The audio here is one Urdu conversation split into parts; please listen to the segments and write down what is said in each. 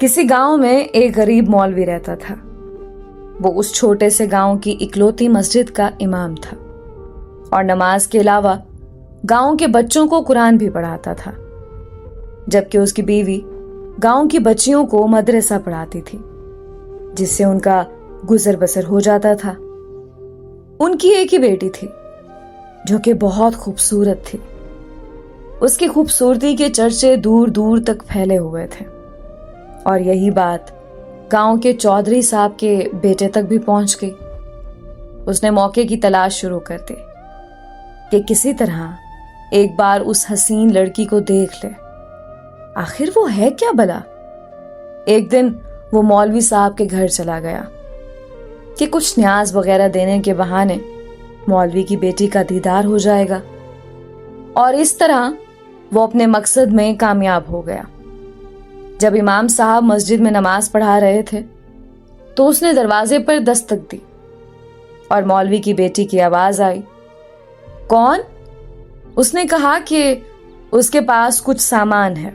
کسی گاؤں میں ایک غریب مولوی رہتا تھا۔ وہ اس چھوٹے سے گاؤں کی اکلوتی مسجد کا امام تھا اور نماز کے علاوہ گاؤں کے بچوں کو قرآن بھی پڑھاتا تھا، جبکہ اس کی بیوی گاؤں کی بچیوں کو مدرسہ پڑھاتی تھی، جس سے ان کا گزر بسر ہو جاتا تھا۔ ان کی ایک ہی بیٹی تھی جو کہ بہت خوبصورت تھی۔ اس کی خوبصورتی کے چرچے دور دور تک پھیلے ہوئے تھے، اور یہی بات گاؤں کے چودھری صاحب کے بیٹے تک بھی پہنچ گئی۔ اس نے موقع کی تلاش شروع کر دی کہ کسی طرح ایک بار اس حسین لڑکی کو دیکھ لے، آخر وہ ہے کیا بلا۔ ایک دن وہ مولوی صاحب کے گھر چلا گیا کہ کچھ نیاز وغیرہ دینے کے بہانے مولوی کی بیٹی کا دیدار ہو جائے گا، اور اس طرح وہ اپنے مقصد میں کامیاب ہو گیا۔ جب امام صاحب مسجد میں نماز پڑھا رہے تھے تو اس نے دروازے پر دستک دی اور مولوی کی بیٹی کی آواز آئی، کون؟ اس نے کہا کہ اس کے پاس کچھ سامان ہے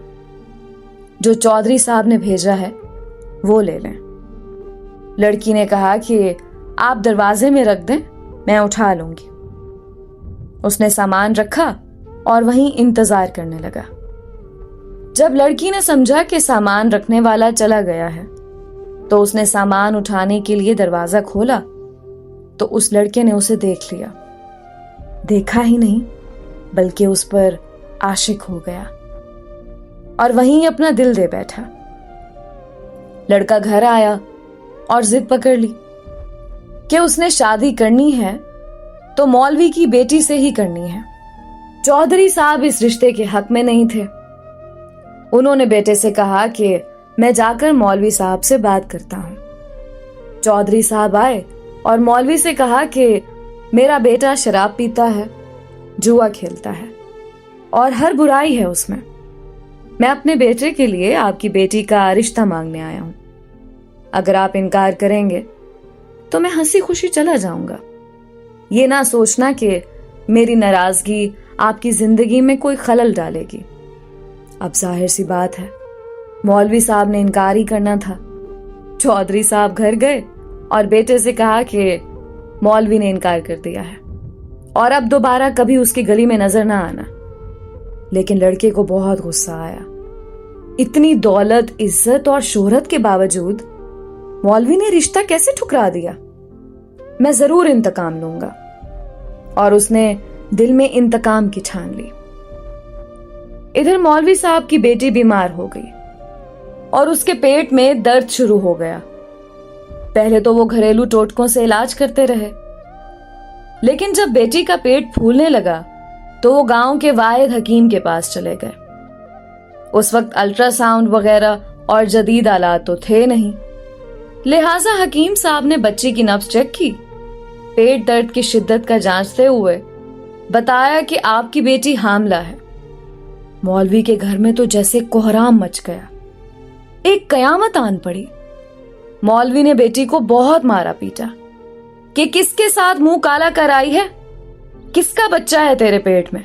جو چودھری صاحب نے بھیجا ہے، وہ لے لیں۔ لڑکی نے کہا کہ آپ دروازے میں رکھ دیں، میں اٹھا لوں گی۔ اس نے سامان رکھا اور وہیں انتظار کرنے لگا۔ جب لڑکی نے سمجھا کہ سامان رکھنے والا چلا گیا ہے تو اس نے سامان اٹھانے کے لیے دروازہ کھولا تو اس لڑکے نے اسے دیکھ لیا، دیکھا ہی نہیں بلکہ اس پر عاشق ہو گیا اور وہیں اپنا دل دے بیٹھا۔ لڑکا گھر آیا اور ضد پکڑ لی کہ اس نے شادی کرنی ہے تو مولوی کی بیٹی سے ہی کرنی ہے۔ چودھری صاحب اس رشتے کے حق میں نہیں تھے۔ انہوں نے بیٹے سے کہا کہ میں جا کر مولوی صاحب سے بات کرتا ہوں۔ چودھری صاحب آئے اور مولوی سے کہا کہ میرا بیٹا شراب پیتا ہے، جوا کھیلتا ہے اور ہر برائی ہے اس میں اپنے بیٹے کے لیے آپ کی بیٹی کا رشتہ مانگنے آیا ہوں۔ اگر آپ انکار کریں گے تو میں ہنسی خوشی چلا جاؤں گا، یہ نہ سوچنا کہ میری ناراضگی آپ کی زندگی میں کوئی خلل ڈالے گی۔ اب ظاہر سی بات ہے مولوی صاحب نے انکار ہی کرنا تھا۔ چودھری صاحب گھر گئے اور بیٹے سے کہا کہ مولوی نے انکار کر دیا ہے اور اب دوبارہ کبھی اس کی گلی میں نظر نہ آنا۔ لیکن لڑکے کو بہت غصہ آیا۔ اتنی دولت، عزت اور شہرت کے باوجود مولوی نے رشتہ کیسے ٹھکرا دیا؟ میں ضرور انتقام لوں گا، اور اس نے دل میں انتقام کی ٹھان لی۔ ادھر مولوی صاحب کی بیٹی بیمار ہو گئی اور اس کے پیٹ میں درد شروع ہو گیا۔ پہلے تو وہ گھریلو ٹوٹکوں سے علاج کرتے رہے، لیکن جب بیٹی کا پیٹ پھولنے لگا تو وہ گاؤں کے واحد حکیم کے پاس چلے گئے۔ اس وقت الٹرا ساؤنڈ وغیرہ اور جدید آلات تو تھے نہیں، لہٰذا حکیم صاحب نے بچی کی نبض چیک کی، پیٹ درد کی شدت کا جانچتے ہوئے بتایا کہ آپ کی بیٹی حاملہ ہے۔ مولوی کے گھر میں تو جیسے کوہرام مچ گیا، ایک قیامت آن پڑی۔ مولوی نے بیٹی کو بہت مارا پیٹا کہ کس کے ساتھ منہ کالا کر آئی ہے، کس کا بچہ ہے تیرے پیٹ میں۔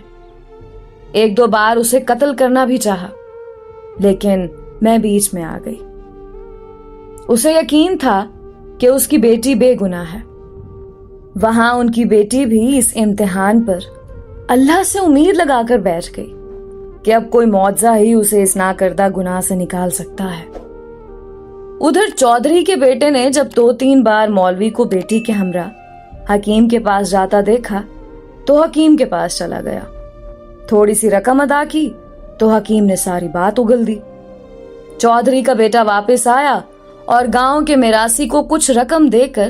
ایک دو بار اسے قتل کرنا بھی چاہا، لیکن میں بیچ میں آ گئی۔ اسے یقین تھا کہ اس کی بیٹی بے گناہ ہے۔ وہاں ان کی بیٹی بھی اس امتحان پر اللہ سے امید لگا کر بیٹھ گئی کہ اب کوئی معجزہ ہی اسے اس ناکردہ گناہ سے نکال سکتا ہے۔ ادھر چودھری کے بیٹے نے جب 2-3 بار مولوی کو بیٹی کے ہمراہ حکیم کے پاس جاتا دیکھا تو حکیم کے پاس چلا گیا۔ تھوڑی سی رقم ادا کی تو حکیم نے ساری بات اگل دی۔ چودھری کا بیٹا واپس آیا اور گاؤں کے میراثی کو کچھ رقم دے کر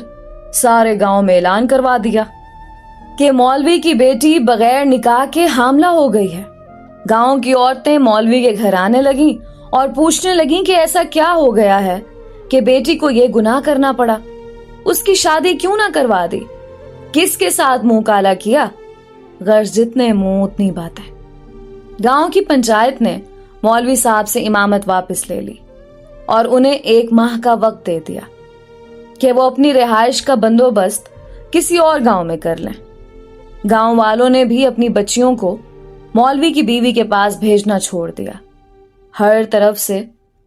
سارے گاؤں میں اعلان کروا دیا کہ مولوی کی بیٹی بغیر نکاح کے حاملہ ہو گئی ہے۔ گاؤں کی عورتیں مولوی کے گھر آنے لگیں اور پوچھنے لگیں کہ ایسا کیا ہو گیا ہے کہ بیٹی کو یہ گناہ کرنا پڑا، اس کی شادی کیوں نہ کروا دی، کس کے ساتھ منہ کالا کیا۔ غرض جتنے منہ اتنی باتیں۔ گاؤں کی پنچایت نے مولوی صاحب سے امامت واپس لے لی اور انہیں 1 ماہ کا وقت دے دیا کہ وہ اپنی رہائش کا بندوبست کسی اور گاؤں میں کر لیں۔ گاؤں والوں نے بھی اپنی بچیوں کو مولوی کی بیوی کے پاس بھیجنا چھوڑ دیا۔ ہر طرف سے